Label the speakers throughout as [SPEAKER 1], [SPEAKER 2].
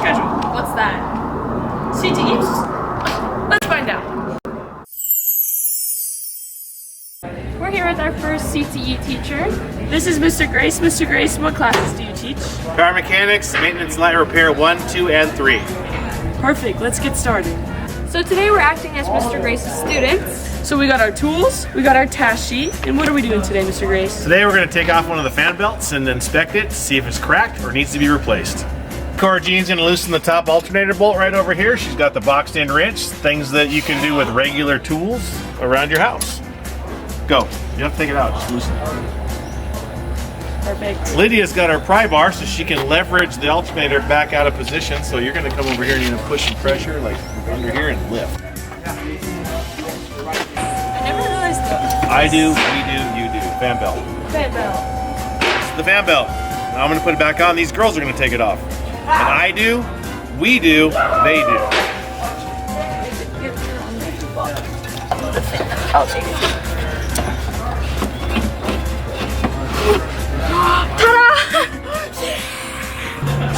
[SPEAKER 1] schedule.
[SPEAKER 2] What's that?
[SPEAKER 1] CTEs? Let's find out. We're here with our first CTE teacher. This is Mr. Grace. Mr. Grace, what classes do you teach?
[SPEAKER 3] Power mechanics, maintenance, light repair 1, 2, and 3.
[SPEAKER 1] Perfect, let's get started.
[SPEAKER 2] So today we're acting as Mr. Grace's students.
[SPEAKER 1] So we got our tools, we got our task sheet, and what are we doing today, Mr. Grace?
[SPEAKER 3] Today we're going to take off one of the fan belts and inspect it to see if it's cracked or needs to be replaced. Cora Jean's going to loosen the top alternator bolt right over here. She's got the boxed in wrench, things that you can do with regular tools around your house. Go. You don't have to take it out, just loosen it.
[SPEAKER 1] Perfect.
[SPEAKER 3] Lydia's got her pry bar so she can leverage the alternator back out of position. So you're going to come over here and you're going to push and pressure like under here and lift.
[SPEAKER 2] I never realized that.
[SPEAKER 3] I do, we do, you do. Fan belt.
[SPEAKER 2] Fan belt.
[SPEAKER 3] This is the fan belt. Now I'm going to put it back on. These girls are going to take it off. And I do, we do, they do.
[SPEAKER 2] I'll take it.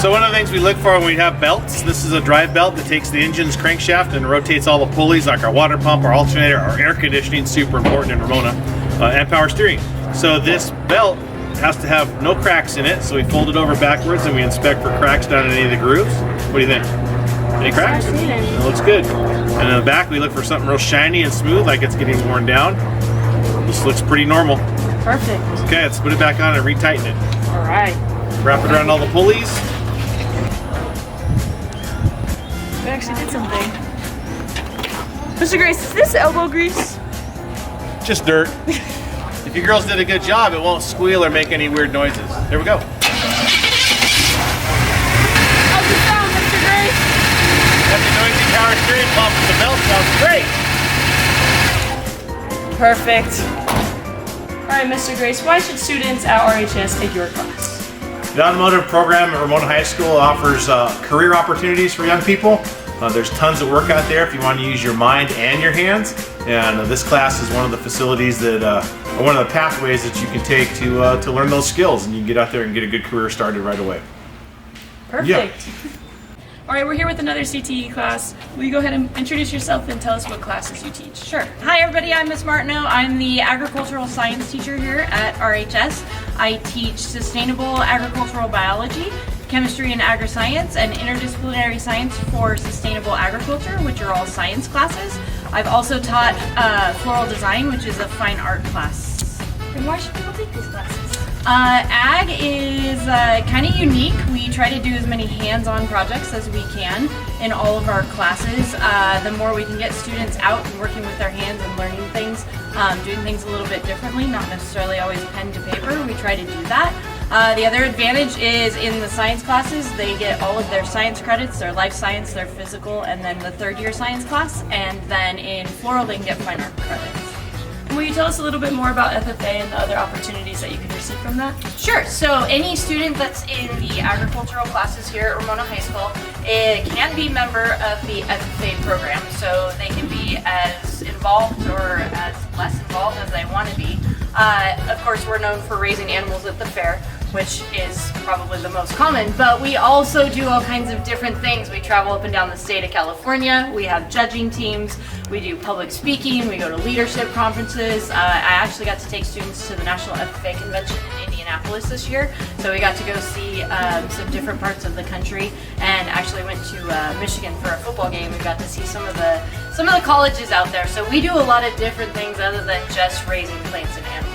[SPEAKER 3] So one of the things we look for when we have belts, this is a drive belt that takes the engine's crankshaft and rotates all the pulleys like our water pump, our alternator, our air conditioning, super important in Ramona, and power steering. So this belt has to have no cracks in it, so we fold it over backwards and we inspect for cracks down in any of the grooves. What do you think? Any cracks? It looks good. And in the back we look for something real shiny and smooth, like it's getting worn down. This looks pretty normal.
[SPEAKER 1] Perfect.
[SPEAKER 3] Okay, let's put it back on and retighten it.
[SPEAKER 1] All right.
[SPEAKER 3] Wrap it around all the pulleys.
[SPEAKER 1] We actually did something. Mr. Grace, is this elbow grease?
[SPEAKER 3] Just dirt. If you girls did a good job, it won't squeal or make any weird noises. Here we go.
[SPEAKER 1] How's it sound, Mr. Grace?
[SPEAKER 3] That's the noisy power steering pump with the belt sounds great.
[SPEAKER 1] Perfect. All right, Mr. Grace, why should students at RHS take your class?
[SPEAKER 3] The automotive program at Ramona High School offers career opportunities for young people. There's tons of work out there if you want to use your mind and your hands. And this class is one of the facilities that, or one of the pathways that you can take to learn those skills, and you can get out there and get a good career started right away.
[SPEAKER 1] Perfect.
[SPEAKER 3] Yeah.
[SPEAKER 1] All right, we're here with another CTE class. Will you go ahead and introduce yourself and tell us what classes you teach?
[SPEAKER 2] Sure. Hi everybody, I'm Miss Martineau. I'm the agricultural science teacher here at RHS. I teach sustainable agricultural biology, chemistry and agri-science, and interdisciplinary science for sustainable agriculture, which are all science classes. I've also taught floral design, which is a fine art class. And why should people take these classes? Ag is kind of unique. We try to do as many hands-on projects as we can in all of our classes. The more we can get students out and working with their hands and learning things, doing things a little bit differently, not necessarily always pen to paper, we try to do that. The other advantage is in the science classes, they get all of their science credits, their life science, their physical, and then the third year science class, and then in floral they can get fine art credits.
[SPEAKER 1] Will you tell us a little bit more about FFA and the other opportunities that you can receive from that?
[SPEAKER 2] Sure. So any student that's in the agricultural classes here at Ramona High School can be a member of the FFA program. So they can be as involved or as less involved as they want to be. Of course, we're known for raising animals at the fair, which is probably the most common, but we also do all kinds of different things. We travel up and down the state of California, we have judging teams, we do public speaking, we go to leadership conferences. I actually got to take students to the National FFA Convention in Indianapolis this year, so we got to go see some different parts of the country, and actually went to Michigan for a football game. We got to see some of the colleges out there, so we do a lot of different things other than just raising plants and animals.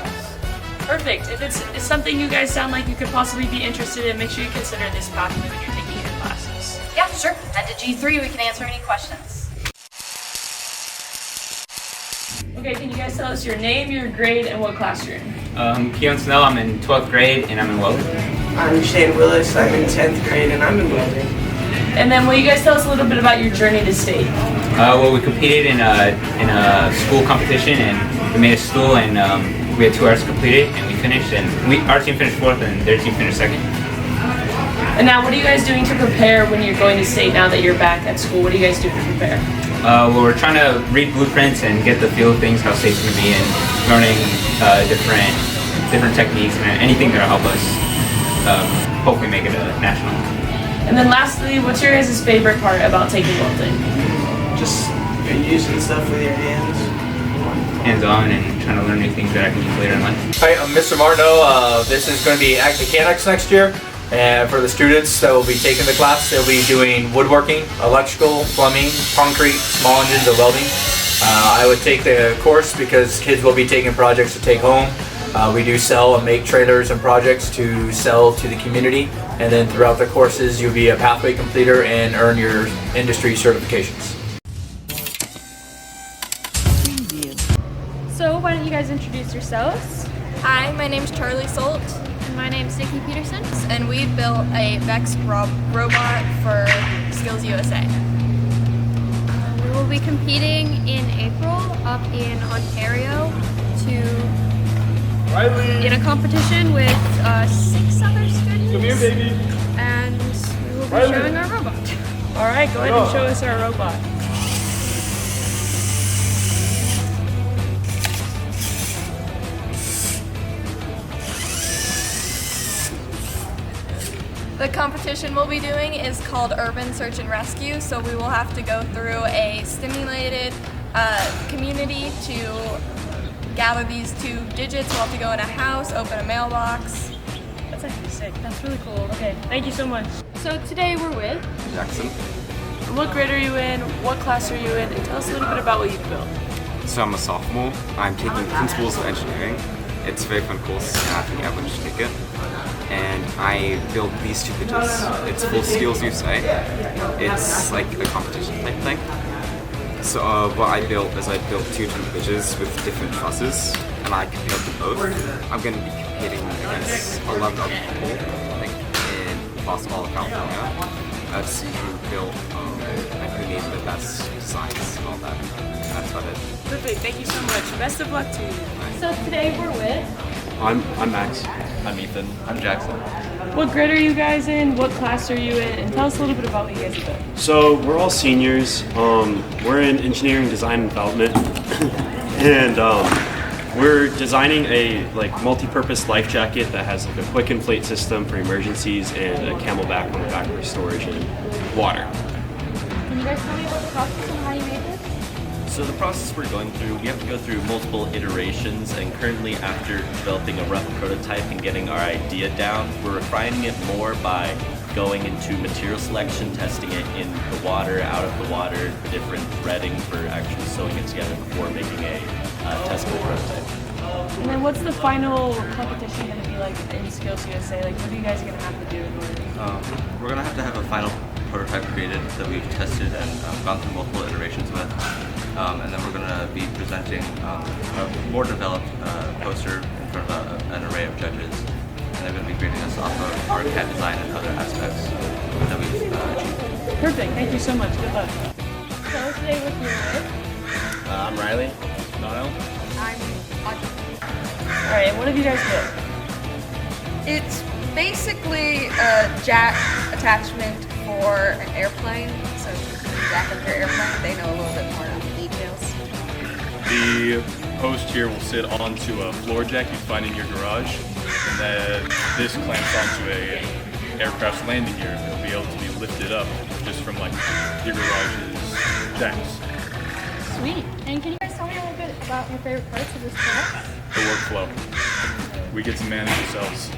[SPEAKER 1] Perfect. If it's something you guys sound like you could possibly be interested in, make sure you consider this pathway when you're taking your classes.
[SPEAKER 2] Yeah, sure. Head to G3, we can answer any questions.
[SPEAKER 1] Okay, can you guys tell us your name, your grade, and what class you're in?
[SPEAKER 4] Keon Snell, I'm in 12th grade and I'm in welding.
[SPEAKER 5] I'm Shane Willis, I'm in 10th grade and I'm in welding.
[SPEAKER 1] And then will you guys tell us a little bit about your journey to state?
[SPEAKER 4] Well, we competed in a school competition and we made a stool and we had 2 hours to complete it and we finished, and our team finished 4th and their team finished 2nd.
[SPEAKER 1] And now what are you guys doing to prepare when you're going to state now that you're back at school? What do you guys do to prepare?
[SPEAKER 4] Well, we're trying to read blueprints and get the feel of things, how safe it's going to be, and learning different techniques and anything that'll help us hopefully make it a national.
[SPEAKER 1] And then lastly, what's your guys' favorite part about taking welding?
[SPEAKER 5] Just you're using stuff with your hands.
[SPEAKER 4] Hands-on and trying to learn new things that I can use later in life.
[SPEAKER 6] Hi, I'm Mr. Martineau. This is going to be Ag Mechanics next year. And for the students that will be taking the class, they'll be doing woodworking, electrical, plumbing, concrete, small engines, or welding. I would take the course because kids will be taking projects to take home. We do sell and make trailers and projects to sell to the community. And then throughout the courses, you'll be a pathway completer and earn your industry certifications.
[SPEAKER 7] So why don't you guys introduce yourselves?
[SPEAKER 8] Hi, my name's Charlie Solt.
[SPEAKER 7] And my name's Nikki Peterson.
[SPEAKER 8] And we built a Vex robot for Skills USA.
[SPEAKER 7] We will be competing in April up in Ontario in a competition with 6 other students.
[SPEAKER 3] Come here, baby.
[SPEAKER 7] And we will be showing our robot.
[SPEAKER 1] All right, go ahead and show us our robot.
[SPEAKER 8] The competition we'll be doing is called Urban Search and Rescue, so we will have to go through a stimulated community to gather these 2 digits. We'll have to go in a house, open a mailbox.
[SPEAKER 1] That's actually sick. That's really cool. Okay, thank you so much.
[SPEAKER 7] So today we're with
[SPEAKER 9] Jackson.
[SPEAKER 1] What grade are you in? What class are you in? And tell us a little bit about what you've built.
[SPEAKER 9] So I'm a sophomore. I'm taking Principles of Engineering. It's a very fun course and I think everyone should take it. And I built these 2 pitches. It's for Skills USA. It's like a competition type thing. So what I built is I built 2 different pitches with different trusses and I compared them both. I'm going to be competing against 11 other people, like in across all of California. To see who built and who made the best designs and all that. That's about it.
[SPEAKER 1] Perfect. Thank you so much. Best of luck to you.
[SPEAKER 7] So today we're with
[SPEAKER 10] I'm Max. I'm Ethan. I'm Jackson.
[SPEAKER 1] What grade are you guys in? What class are you in? And tell us a little bit about what you guys have done.
[SPEAKER 10] So we're all seniors. We're in engineering, design, and development, and we're designing a multi-purpose life jacket that has a quick inflate system for emergencies and a camelback on the back for storage and water.
[SPEAKER 7] Can you guys tell me about the process and how you made this?
[SPEAKER 11] So the process we're going through, we have to go through multiple iterations, and currently after developing a rough prototype and getting our idea down, we're refining it more by going into material selection, testing it in the water, out of the water, different threading for actually sewing it together before making a testable prototype.
[SPEAKER 1] And then what's the final competition going to be like in Skills USA? Like, what are you guys going to have to do in order to...
[SPEAKER 11] We're going to have a final prototype created that we've tested and gone through multiple iterations with. And then we're going to be presenting a more developed poster in front of an array of judges. And they're going to be grading us off of our CAD design and other aspects that we've achieved.
[SPEAKER 1] Perfect. Thank you so much. Good luck.
[SPEAKER 7] So today we're here with
[SPEAKER 10] I'm Riley. Nono.
[SPEAKER 8] I'm
[SPEAKER 1] All right, and what have you guys built?
[SPEAKER 8] It's basically a jack attachment for an airplane, so you can jack up your airplane. They know a little bit more about the details.
[SPEAKER 12] The post here will sit onto a floor jack you'd find in your garage, and then this clamps onto a aircraft's landing gear. It'll be able to be lifted up just from your garage's jacks.
[SPEAKER 7] Sweet. And can you guys tell me a little bit about your favorite parts of this class?
[SPEAKER 12] The workflow. We get to manage ourselves.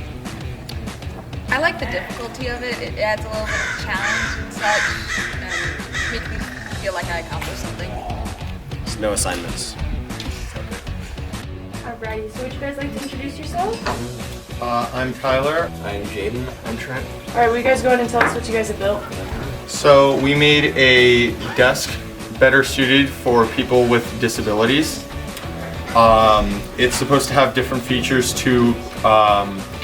[SPEAKER 8] I like the difficulty of it. It adds a little bit of challenge and such, and makes me feel like I accomplished something.
[SPEAKER 10] There's no assignments.
[SPEAKER 7] Alrighty, so would you guys like to introduce yourselves?
[SPEAKER 13] I'm Tyler.
[SPEAKER 5] I'm Jaden. I'm Trent.
[SPEAKER 1] All right, will you guys go ahead and tell us what you guys have built?
[SPEAKER 13] So we made a desk better suited for people with disabilities. It's supposed to have different features to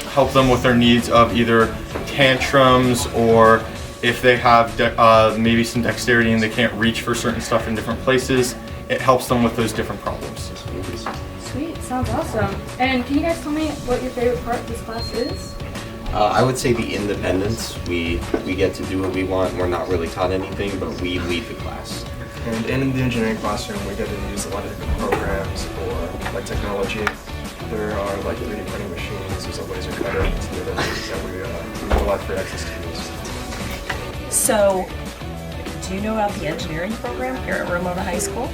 [SPEAKER 13] help them with their needs of either tantrums or if they have maybe some dexterity and they can't reach for certain stuff in different places. It helps them with those different problems.
[SPEAKER 7] Sweet, sounds awesome. And can you guys tell me what your favorite part of this class is?
[SPEAKER 14] I would say the independence. We get to do what we want. We're not really taught anything, but we lead the class.
[SPEAKER 5] And in the engineering classroom, we get to use a lot of different programs or technology. There are 3D printing machines. There's a laser cutter that we do a lot for access to use.
[SPEAKER 15] So, do you know about the engineering program here at Ramona High School?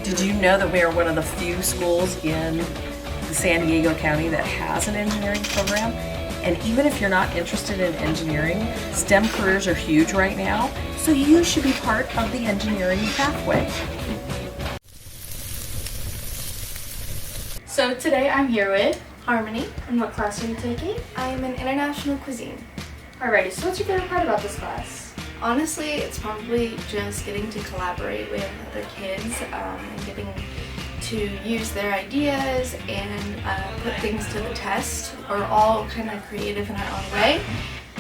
[SPEAKER 15] Did you know that we are one of the few schools in the San Diego County that has an engineering program? And even if you're not interested in engineering, STEM careers are huge right now, so you should be part of the engineering pathway.
[SPEAKER 16] So today I'm here with
[SPEAKER 8] Harmony.
[SPEAKER 16] and what class are you taking?
[SPEAKER 8] I am in International Cuisine.
[SPEAKER 16] Alrighty, so what's your favorite part about this class?
[SPEAKER 8] Honestly, it's probably just getting to collaborate with other kids and getting to use their ideas and put things to the test. We're all kind of creative in our own way,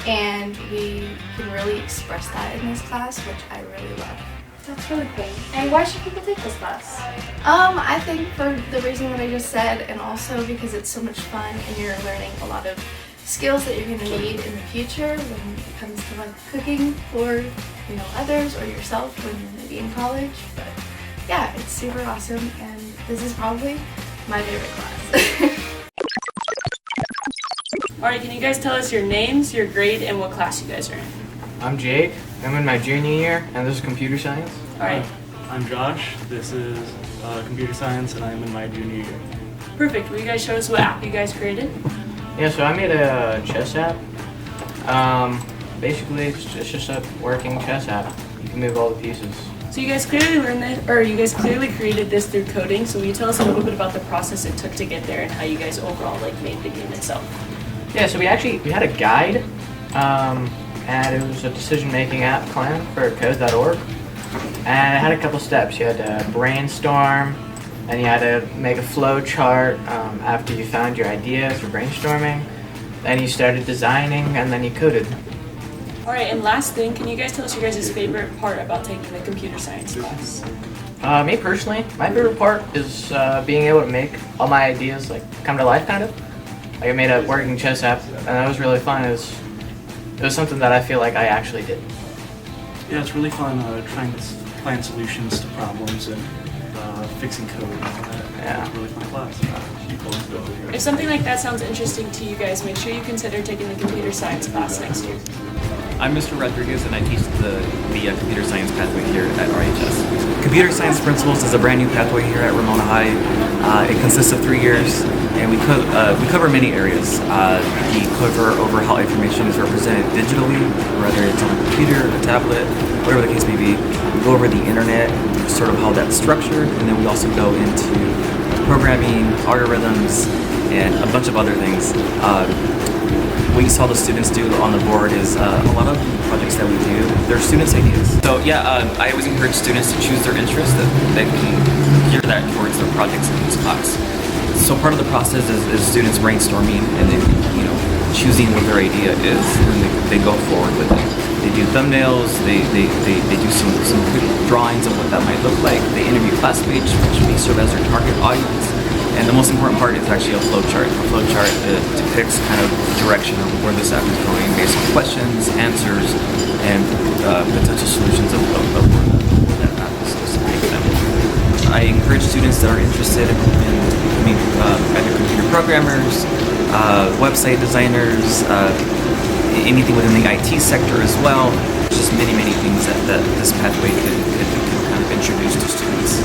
[SPEAKER 8] and we can really express that in this class, which I really love.
[SPEAKER 16] That's really cool. And why should people take this class?
[SPEAKER 8] I think for the reason that I just said, and also because it's so much fun and you're learning a lot of skills that you're going to need in the future when it comes to like cooking for others or yourself when you're maybe in college. But yeah, it's super awesome, and this is probably my favorite class.
[SPEAKER 1] Alright, can you guys tell us your names, your grade, and what class you guys are in?
[SPEAKER 6] I'm Jake. I'm in my junior year, and this is computer science.
[SPEAKER 1] Alright.
[SPEAKER 17] I'm Josh. This is computer science, and I'm in my junior year.
[SPEAKER 1] Perfect. Will you guys show us what app you guys created?
[SPEAKER 6] Yeah, so I made a chess app. Basically, it's just a working chess app. You can move all the pieces.
[SPEAKER 1] So you guys clearly learned this, or you guys clearly created this through coding. So will you tell us a little bit about the process it took to get there and how you guys overall made the game itself?
[SPEAKER 6] Yeah, so we had a guide, and it was a decision-making app plan for code.org. And it had a couple steps. You had to brainstorm, and you had to make a flow chart after you found your ideas for brainstorming. Then you started designing, and then you coded.
[SPEAKER 1] Alright, and last thing, can you guys tell us your guys' favorite part about taking the computer science class?
[SPEAKER 6] Me personally, my favorite part is being able to make all my ideas come to life, kind of. I made a working chess app, and that was really fun. It was something that I feel like I actually did.
[SPEAKER 17] Yeah, it's really fun trying to find solutions to problems and fixing code and all that.
[SPEAKER 6] Yeah.
[SPEAKER 17] It's a really fun class.
[SPEAKER 1] If something like that sounds interesting to you guys, make sure you consider taking the computer science class next year.
[SPEAKER 18] I'm Mr. Rodriguez, and I teach the computer science pathway here at RHS. Computer science principles is a brand new pathway here at Ramona High. It consists of 3 years, and we cover many areas. We cover over how information is represented digitally, whether it's on a computer, a tablet, whatever the case may be. We go over the internet, sort of how that's structured, and then we also go into programming, algorithms, and a bunch of other things. What you saw the students do on the board is a lot of the projects that we do, they're students' ideas. So yeah, I always encourage students to choose their interest, that they can gear that towards their projects in this class. So part of the process is students brainstorming and then, choosing what their idea is, and they go forward with it. They do thumbnails, they do some quick drawings of what that might look like. They interview classmates, which may serve as their target audience. And the most important part is actually a flow chart. A flow chart depicts kind of direction of where this app is going based on questions, answers, and potential solutions of where that app is supposed to take them. I encourage students that are interested in either computer programmers, website designers, anything within the IT sector as well. Just many things that this pathway could kind of introduce to students.